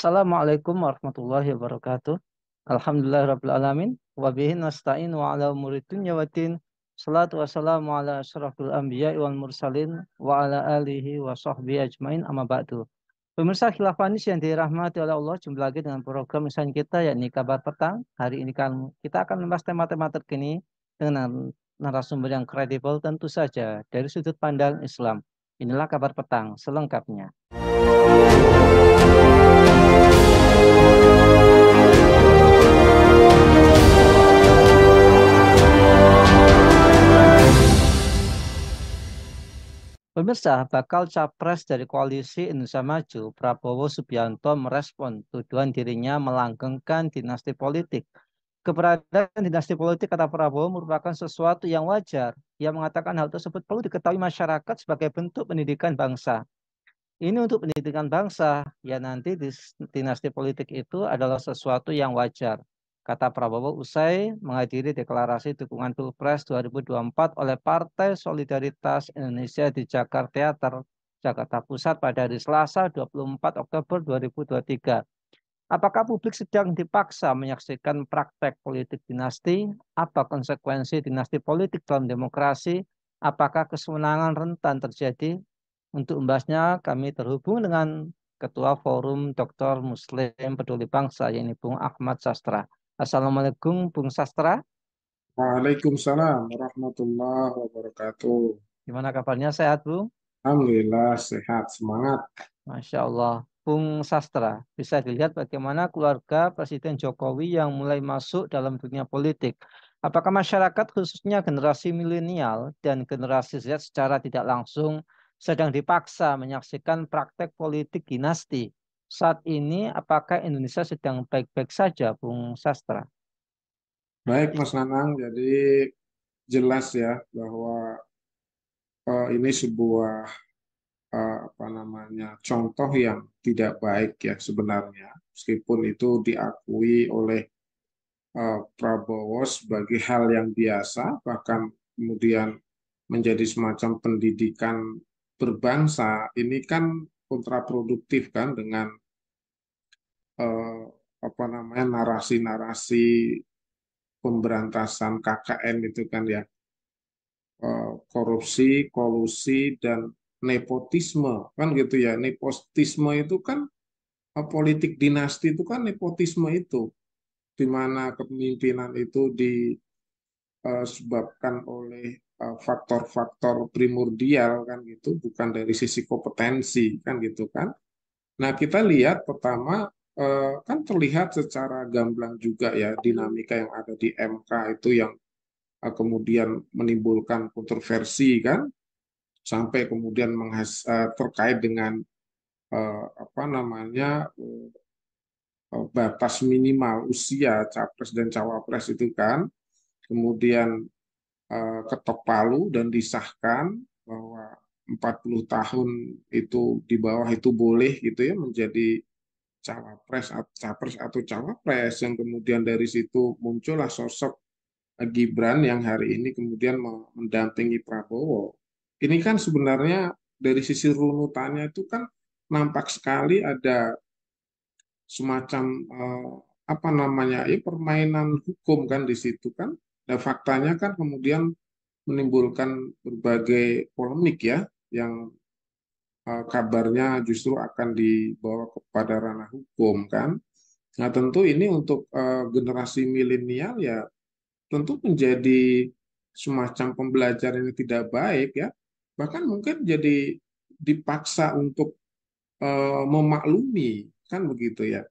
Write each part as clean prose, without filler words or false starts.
Assalamualaikum warahmatullahi wabarakatuh. Alhamdulillahirabbil alamin wa bihi nasta'in wa ala umuri dunya waddin. Salatu wassalamu ala asyrafil anbiya'i wal mursalin wa ala alihi wa sahbihi ajmain amma ba'du. Pemirsa Khilaf Manis yang dirahmati oleh Allah, jumpa lagi dengan program insan kita yakni Kabar Petang. Hari ini kan kita akan membahas tema-tema terkini dengan narasumber yang kredibel tentu saja dari sudut pandang Islam. Inilah Kabar Petang selengkapnya. Pemirsa, bakal capres dari koalisi Indonesia Maju, Prabowo Subianto merespon tuduhan dirinya melanggengkan dinasti politik. Keberadaan dinasti politik, kata Prabowo, merupakan sesuatu yang wajar. Ia mengatakan hal tersebut perlu diketahui masyarakat sebagai bentuk pendidikan bangsa. Ini untuk pendidikan bangsa, ya nanti dinasti politik itu adalah sesuatu yang wajar. Kata Prabowo usai menghadiri deklarasi dukungan Pilpres 2024 oleh Partai Solidaritas Indonesia di Jakarta Theater, Jakarta Pusat pada hari Selasa 24 Oktober 2023. Apakah publik sedang dipaksa menyaksikan praktek politik dinasti? Apa konsekuensi dinasti politik dalam demokrasi? Apakah kesenangan rentan terjadi? Untuk membahasnya, kami terhubung dengan Ketua Forum Dr. Muslim Peduli Bangsa, yaitu Bung Ahmad Sastra. Assalamualaikum, Bung Sastra. Waalaikumsalam warahmatullahi wabarakatuh. Gimana kabarnya? Sehat, Bung? Alhamdulillah sehat, semangat. Masya Allah. Bung Sastra, bisa dilihat bagaimana keluarga Presiden Jokowi yang mulai masuk dalam dunia politik. Apakah masyarakat khususnya generasi milenial dan generasi Z secara tidak langsung sedang dipaksa menyaksikan praktek politik dinasti? Saat ini apakah Indonesia sedang baik-baik saja, Bung Sastra? Baik Mas Nanang, jadi jelas ya bahwa ini sebuah apa namanya contoh yang tidak baik ya sebenarnya, meskipun itu diakui oleh Prabowo sebagai hal yang biasa, bahkan kemudian menjadi semacam pendidikan berbangsa. Ini kan kontraproduktif kan dengan eh, apa namanya narasi-narasi pemberantasan KKN itu kan ya, korupsi, kolusi dan nepotisme kan gitu ya. Nepotisme itu kan politik dinasti itu kan nepotisme itu, di mana kepemimpinan itu disebabkan oleh faktor-faktor primordial kan gitu, bukan dari sisi kompetensi kan gitu kan. Nah, kita lihat pertama kan terlihat secara gamblang juga ya dinamika yang ada di MK itu yang kemudian menimbulkan kontroversi kan, sampai kemudian terkait dengan apa namanya batas minimal usia capres dan cawapres itu kan, kemudian ketok palu dan disahkan bahwa 40 tahun itu di bawah itu boleh gitu ya menjadi capres atau cawapres, yang kemudian dari situ muncullah sosok Gibran yang hari ini kemudian mendampingi Prabowo. Ini kan sebenarnya dari sisi runutannya itu kan nampak sekali ada semacam apa namanya ya permainan hukum kan di situ kan. Dan faktanya kan kemudian menimbulkan berbagai polemik ya, yang kabarnya justru akan dibawa kepada ranah hukum kan. Nah, tentu ini untuk generasi milenial ya tentu menjadi semacam pembelajaran yang tidak baik ya. Bahkan mungkin jadi dipaksa untuk memaklumi kan begitu ya.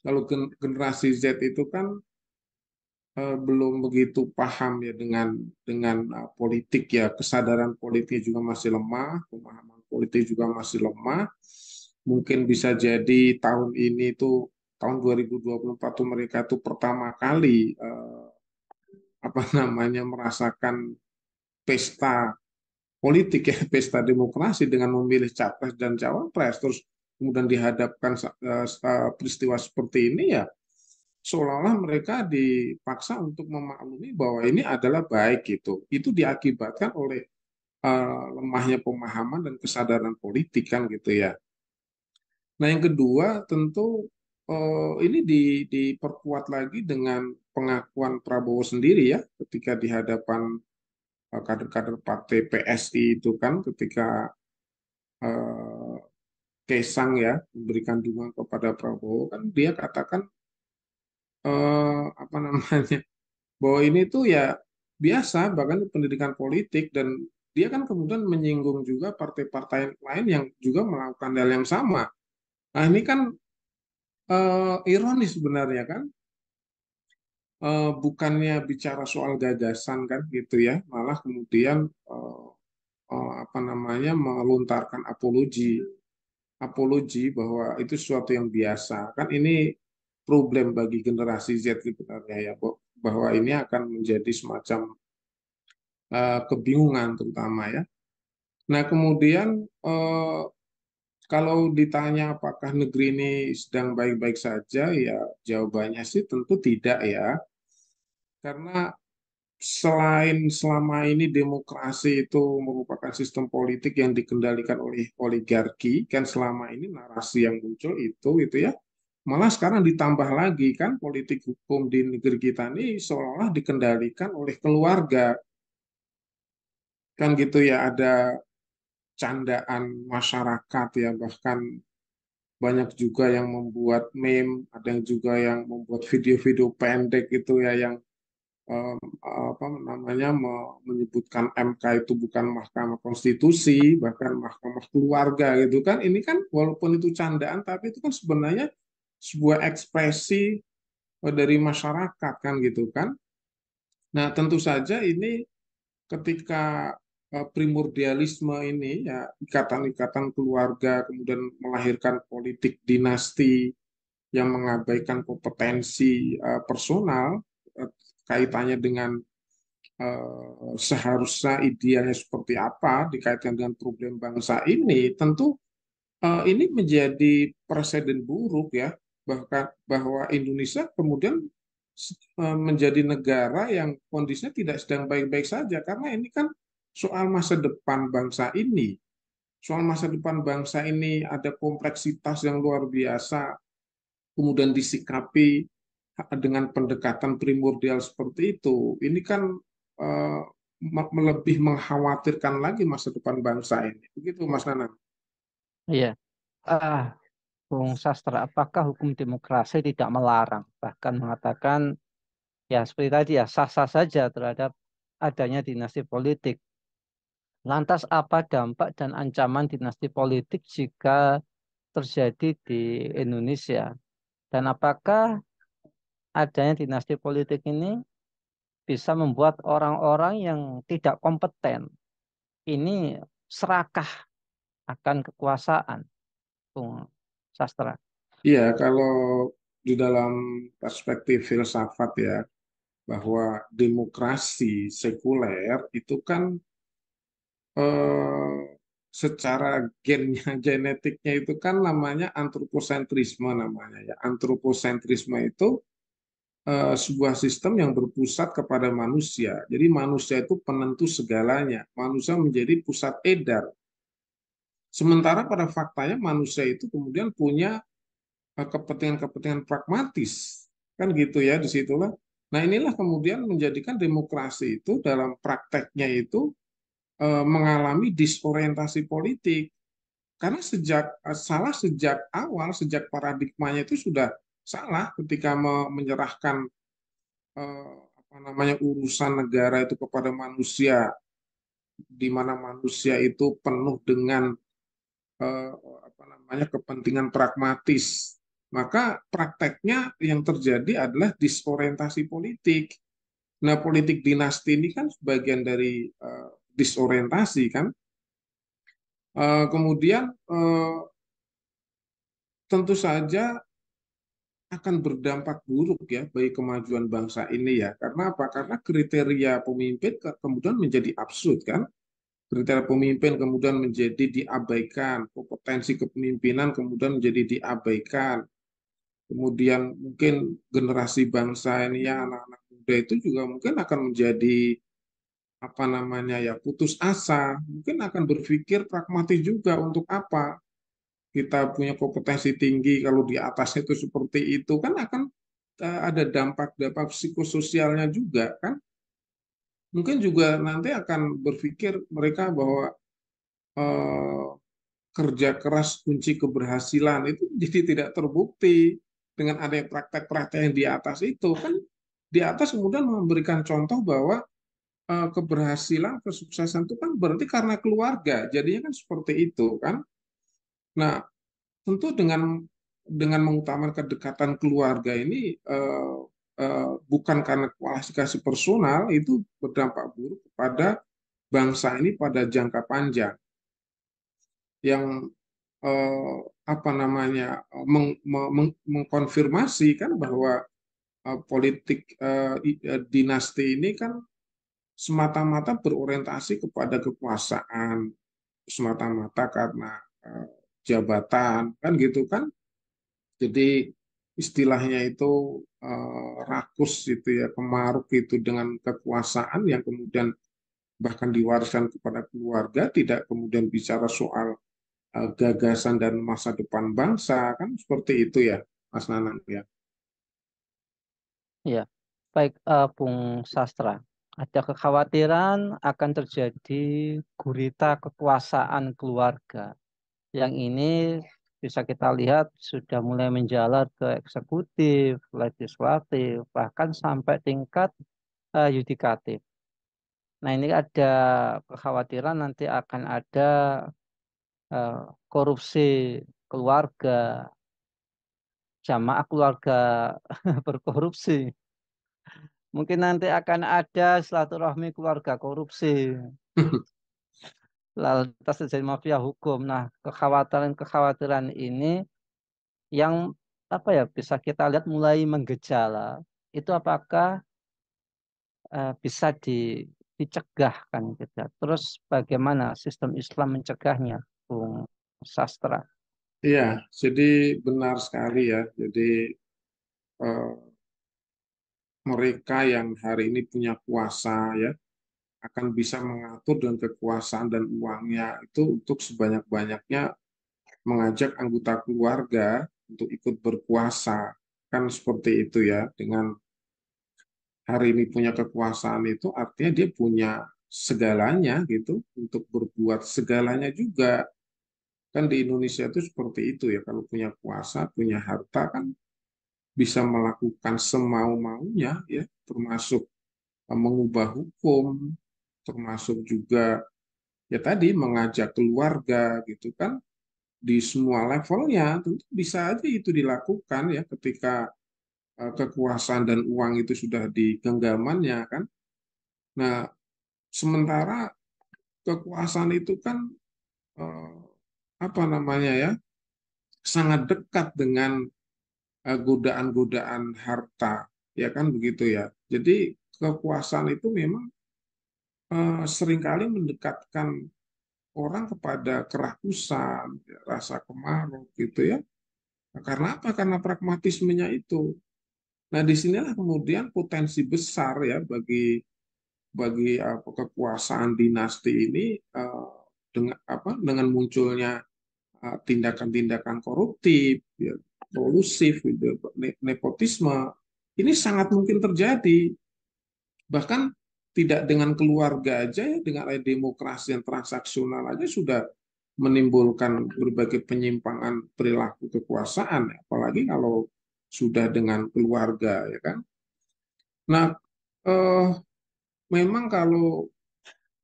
Kalau generasi Z itu kan belum begitu paham ya dengan politik ya, kesadaran politik juga masih lemah, pemahaman politik juga masih lemah. Mungkin bisa jadi tahun ini tuh tahun 2024 tuh mereka tuh pertama kali apa namanya merasakan pesta politik ya, pesta demokrasi dengan memilih capres dan cawapres, terus kemudian dihadapkan peristiwa seperti ini ya, seolah-olah mereka dipaksa untuk memaklumi bahwa ini adalah baik gitu. Itu diakibatkan oleh lemahnya pemahaman dan kesadaran politik kan gitu ya. Nah, yang kedua tentu ini diperkuat lagi dengan pengakuan Prabowo sendiri ya ketika di hadapan kader-kader partai PSI itu kan ketika eh, Kaisang ya memberikan dukungan kepada Prabowo kan dia katakan apa namanya bahwa ini tuh ya biasa bahkan pendidikan politik dan dia kan kemudian menyinggung juga partai-partai lain yang juga melakukan hal yang sama. Nah ini kan ironis sebenarnya kan. Bukannya bicara soal gagasan kan gitu ya, malah kemudian apa namanya melontarkan apologi, apologi bahwa itu sesuatu yang biasa. Kan ini problem bagi generasi Z sebenarnya ya, bahwa ini akan menjadi semacam kebingungan terutama ya. Nah, kemudian kalau ditanya apakah negeri ini sedang baik-baik saja, ya jawabannya sih tentu tidak ya. Karena selain selama ini demokrasi itu merupakan sistem politik yang dikendalikan oleh oligarki, kan selama ini narasi yang muncul itu ya, malah sekarang ditambah lagi kan politik hukum di negeri kita ini seolah-olah dikendalikan oleh keluarga, kan gitu ya, ada candaan masyarakat ya, bahkan banyak juga yang membuat meme, ada yang juga yang membuat video-video pendek itu ya yang apa namanya menyebutkan MK itu bukan Mahkamah Konstitusi, bahkan Mahkamah Keluarga gitu kan. Ini kan walaupun itu candaan, tapi itu kan sebenarnya sebuah ekspresi dari masyarakat kan gitu kan. Nah, tentu saja ini ketika primordialisme ini ya ikatan-ikatan keluarga kemudian melahirkan politik dinasti yang mengabaikan kompetensi personal kaitannya dengan seharusnya idealnya seperti apa dikaitkan dengan problem bangsa ini, tentu ini menjadi presiden buruk ya, bahkan bahwa Indonesia kemudian menjadi negara yang kondisinya tidak sedang baik-baik saja, karena ini kan soal masa depan bangsa ini. Soal masa depan bangsa ini ada kompleksitas yang luar biasa, kemudian disikapi dengan pendekatan primordial seperti itu, ini kan eh, lebih mengkhawatirkan lagi masa depan bangsa ini. Begitu, Mas Nanang. Iya. Ah, Bung Sastra, apakah hukum demokrasi tidak melarang, bahkan mengatakan ya seperti tadi ya sah-sah saja terhadap adanya dinasti politik. Lantas apa dampak dan ancaman dinasti politik jika terjadi di Indonesia? Dan apakah adanya dinasti politik ini bisa membuat orang-orang yang tidak kompeten ini serakah akan kekuasaan, Bung Sastra? Iya, kalau di dalam perspektif filsafat ya, bahwa demokrasi sekuler itu kan eh, secara gennya, genetiknya itu kan namanya antroposentrisme namanya ya. Antroposentrisme itu sebuah sistem yang berpusat kepada manusia. Jadi manusia itu penentu segalanya. Manusia menjadi pusat edar. Sementara pada faktanya manusia itu kemudian punya kepentingan-kepentingan pragmatis. Kan gitu ya, disitulah. Nah inilah kemudian menjadikan demokrasi itu dalam prakteknya itu mengalami disorientasi politik. Karena salah sejak awal, sejak paradigmanya itu sudah salah ketika menyerahkan apa namanya urusan negara itu kepada manusia, di mana manusia itu penuh dengan eh, apa namanya kepentingan pragmatis. Maka prakteknya yang terjadi adalah disorientasi politik. Nah, politik dinasti ini kan sebagian dari disorientasi kan. Kemudian tentu saja akan berdampak buruk ya bagi kemajuan bangsa ini ya. Karena apa? Karena kriteria pemimpin kemudian menjadi absurd kan. Kriteria pemimpin kemudian menjadi diabaikan, kompetensi kepemimpinan kemudian menjadi diabaikan. Kemudian mungkin generasi bangsa ini ya anak-anak muda itu juga mungkin akan menjadi apa namanya ya putus asa, mungkin akan berpikir pragmatis juga untuk apa. kita punya kompetensi tinggi, kalau di atasnya itu seperti itu kan akan ada dampak-dampak psikososialnya juga kan. Mungkin juga nanti akan berpikir mereka bahwa eh, kerja keras kunci keberhasilan itu jadi tidak terbukti dengan adanya praktek-praktek yang di atas itu kan. Di atas kemudian memberikan contoh bahwa keberhasilan, kesuksesan itu kan berarti karena keluarga. Jadinya kan seperti itu kan. Nah, tentu dengan mengutamakan kedekatan keluarga ini bukan karena kualifikasi personal, itu berdampak buruk kepada bangsa ini pada jangka panjang yang apa namanya mengkonfirmasi kan bahwa politik dinasti ini kan semata-mata berorientasi kepada kekuasaan, semata-mata karena eh, jabatan kan gitu kan. Jadi istilahnya itu rakus itu ya, kemaruk itu dengan kekuasaan yang kemudian bahkan diwariskan kepada keluarga, tidak kemudian bicara soal gagasan dan masa depan bangsa kan seperti itu ya, Mas Nanang ya. Ya, baik, Bung Sastra. Ada kekhawatiran akan terjadi gurita kekuasaan keluarga. Yang ini bisa kita lihat sudah mulai menjalar ke eksekutif, legislatif, bahkan sampai tingkat yudikatif. Nah, ini ada kekhawatiran nanti akan ada eh, korupsi keluarga, jamaah keluarga berkorupsi. Mungkin nanti akan ada silaturahmi keluarga korupsi, lantas terjadi mafia hukum. Nah, kekhawatiran-kekhawatiran ini yang apa ya bisa kita lihat mulai menggejala. Itu apakah bisa dicegah kan gitu ya. Terus bagaimana sistem Islam mencegahnya, Bung Sastra? Iya, jadi benar sekali ya. Jadi eh, mereka yang hari ini punya kuasa ya akan bisa mengatur dengan kekuasaan dan uangnya itu untuk sebanyak-banyaknya mengajak anggota keluarga untuk ikut berkuasa. Kan seperti itu ya. Dengan hari ini punya kekuasaan itu artinya dia punya segalanya gitu untuk berbuat segalanya juga. Kan di Indonesia itu seperti itu ya. Kalau punya kuasa, punya harta kan bisa melakukan semau-maunya ya, termasuk mengubah hukum, termasuk juga ya tadi mengajak keluarga gitu kan di semua levelnya tentu bisa aja itu dilakukan ya ketika kekuasaan dan uang itu sudah di genggamannya kan. Nah, sementara kekuasaan itu kan eh, apa namanya ya sangat dekat dengan godaan-godaan harta ya kan begitu ya. Jadi kekuasaan itu memang seringkali mendekatkan orang kepada kerakusan, ya, rasa kemarau gitu ya. Nah, karena apa? Karena pragmatismenya itu. Nah, disinilah kemudian potensi besar ya bagi apa, kekuasaan dinasti ini dengan apa dengan munculnya tindakan-tindakan koruptif, ya, kolusif, gitu, nepotisme ini sangat mungkin terjadi. Bahkan tidak dengan keluarga aja ya, dengan demokrasi yang transaksional aja sudah menimbulkan berbagai penyimpangan perilaku kekuasaan, apalagi kalau sudah dengan keluarga ya kan. Nah, eh, memang kalau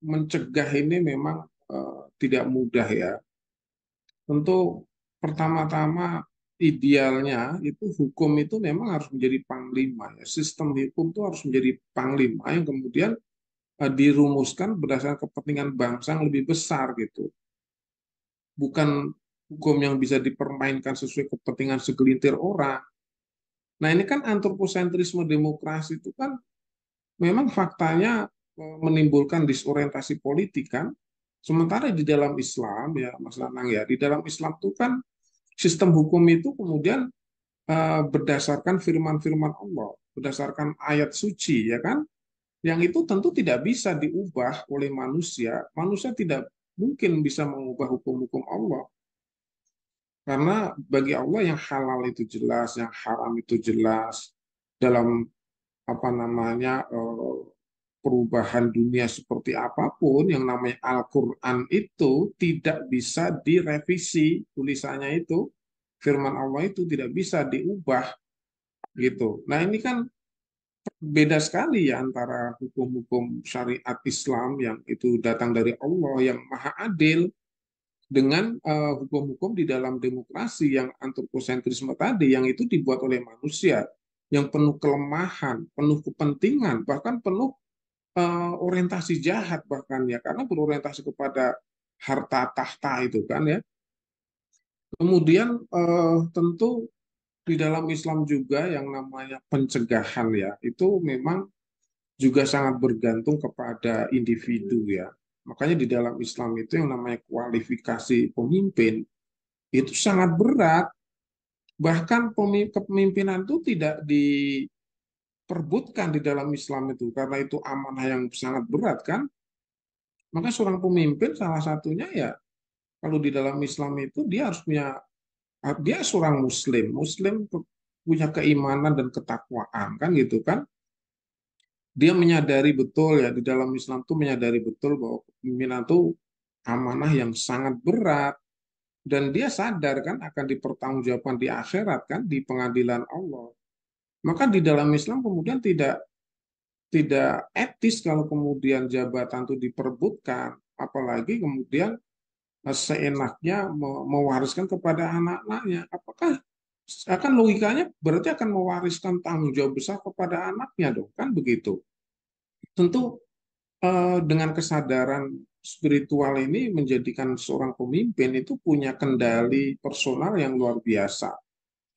mencegah ini memang tidak mudah ya. Tentu pertama-tama idealnya itu hukum itu memang harus menjadi panglima ya. Sistem hukum itu harus menjadi panglima yang kemudian dirumuskan berdasarkan kepentingan bangsa yang lebih besar gitu. Bukan hukum yang bisa dipermainkan sesuai kepentingan segelintir orang. Nah, ini kan antroposentrisme demokrasi itu kan memang faktanya menimbulkan disorientasi politik kan. Sementara di dalam Islam ya Mas Lanang ya, di dalam Islam itu kan sistem hukum itu kemudian berdasarkan firman-firman Allah, berdasarkan ayat suci ya kan, yang itu tentu tidak bisa diubah oleh manusia. Manusia tidak mungkin bisa mengubah hukum-hukum Allah. Karena bagi Allah yang halal itu jelas, yang haram itu jelas. Dalam apa namanya perubahan dunia seperti apapun, yang namanya Al-Quran itu tidak bisa direvisi tulisannya itu. Firman Allah itu tidak bisa diubah gitu. Nah ini kan beda sekali ya antara hukum-hukum syariat Islam yang itu datang dari Allah yang maha adil dengan hukum-hukum di dalam demokrasi yang antroposentrisme tadi yang itu dibuat oleh manusia yang penuh kelemahan, penuh kepentingan, bahkan penuh orientasi jahat bahkan ya karena berorientasi kepada harta tahta itu kan ya. Kemudian tentu di dalam Islam juga yang namanya pencegahan ya itu memang juga sangat bergantung kepada individu ya. Makanya di dalam Islam itu yang namanya kualifikasi pemimpin itu sangat berat. Bahkan kepemimpinan itu tidak diperbutkan di dalam Islam itu karena itu amanah yang sangat berat kan. Maka seorang pemimpin salah satunya ya kalau di dalam Islam itu dia harus punya dia seorang muslim, muslim punya keimanan dan ketakwaan kan gitu kan. Dia menyadari betul ya di dalam Islam itu menyadari betul bahwa kepemimpinan itu amanah yang sangat berat dan dia sadar kan akan dipertanggungjawabkan di akhirat kan di pengadilan Allah. Maka di dalam Islam kemudian tidak tidak etis kalau kemudian jabatan itu diperebutkan, apalagi kemudian seenaknya mewariskan kepada anak-anaknya. Apakah akan logikanya berarti akan mewariskan tanggung jawab besar kepada anaknya dong, kan begitu. Tentu dengan kesadaran spiritual ini menjadikan seorang pemimpin itu punya kendali personal yang luar biasa.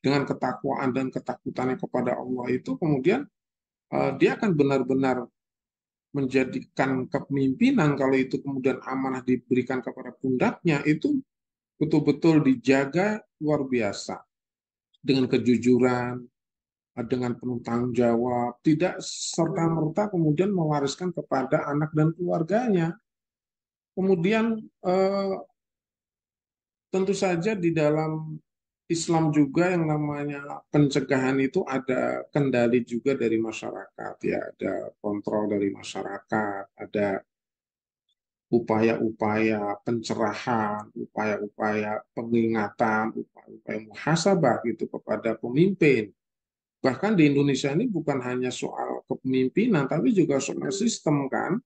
Dengan ketakwaan dan ketakutannya kepada Allah itu kemudian dia akan benar-benar menjadikan kepemimpinan kalau itu kemudian amanah diberikan kepada pundaknya itu betul-betul dijaga luar biasa dengan kejujuran, dengan penuh tanggung jawab, tidak serta-merta kemudian mewariskan kepada anak dan keluarganya. Kemudian tentu saja di dalam Islam juga yang namanya pencegahan itu ada kendali juga dari masyarakat ya, ada kontrol dari masyarakat, ada upaya-upaya pencerahan, upaya-upaya pengingatan, upaya-upaya muhasabah gitu kepada pemimpin. Bahkan di Indonesia ini bukan hanya soal kepemimpinan, tapi juga soal sistem kan.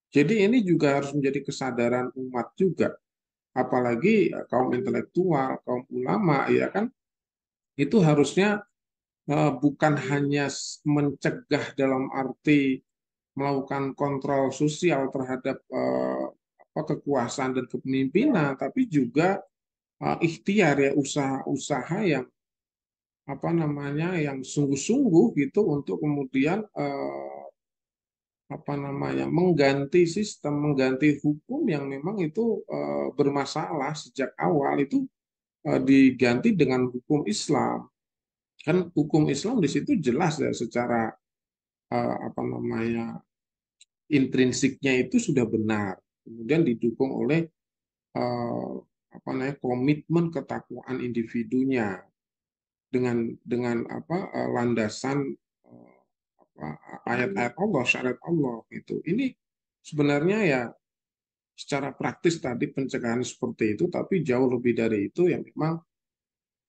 Jadi ini juga harus menjadi kesadaran umat juga. Apalagi kaum intelektual, kaum ulama, ya kan, itu harusnya bukan hanya mencegah dalam arti melakukan kontrol sosial terhadap kekuasaan dan kepemimpinan, tapi juga ikhtiar ya usaha-usaha yang apa namanya yang sungguh-sungguh gitu untuk kemudian apa namanya mengganti sistem, mengganti hukum yang memang itu bermasalah sejak awal itu diganti dengan hukum Islam. Kan hukum Islam di situ jelas ya secara apa namanya intrinsiknya itu sudah benar. Kemudian didukung oleh eh, apa namanya komitmen ketakwaan individunya dengan apa landasan eh, apa, ayat-ayat Allah, syariat Allah gitu. Ini sebenarnya ya secara praktis tadi pencegahan seperti itu, tapi jauh lebih dari itu yang memang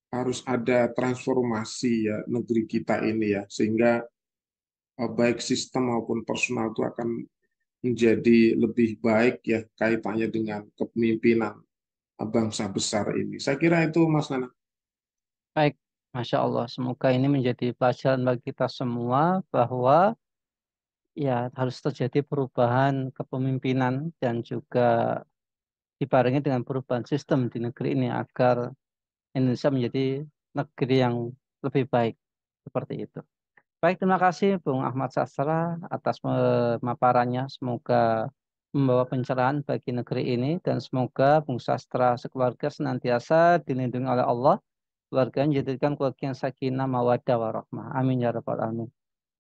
harus ada transformasi ya negeri kita ini ya sehingga baik sistem maupun personal itu akan menjadi lebih baik ya kaitannya dengan kepemimpinan bangsa besar ini. Saya kira itu Mas Nana. Baik, Masya Allah. Semoga ini menjadi pelajaran bagi kita semua bahwa ya harus terjadi perubahan kepemimpinan dan juga dibarengi dengan perubahan sistem di negeri ini agar Indonesia menjadi negeri yang lebih baik seperti itu. Baik, terima kasih Bung Ahmad Sastra atas pemaparannya. Semoga membawa pencerahan bagi negeri ini dan semoga Bung Sastra sekeluarga senantiasa dilindungi oleh Allah. Keluarga menjadikan keluarga yang sakinah, mawaddah, warahmah. Amin ya rabbal alamin.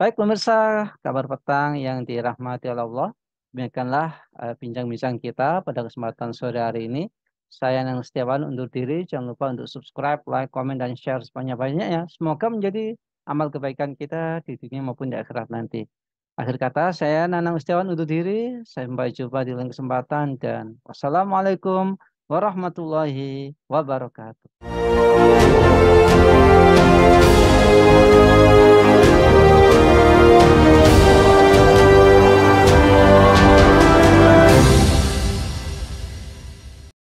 Baik pemirsa, kabar petang yang dirahmati oleh Allah. Demikianlah bincang-bincang kita pada kesempatan sore hari ini. Saya Nang Setiawan undur diri. Jangan lupa untuk subscribe, like, komen, dan share sebanyak-banyaknya. Semoga menjadi amal kebaikan kita di dunia maupun di akhirat nanti. Akhir kata, saya Nanang Setiawan undur diri. Sampai jumpa di lain kesempatan dan wassalamualaikum warahmatullahi wabarakatuh.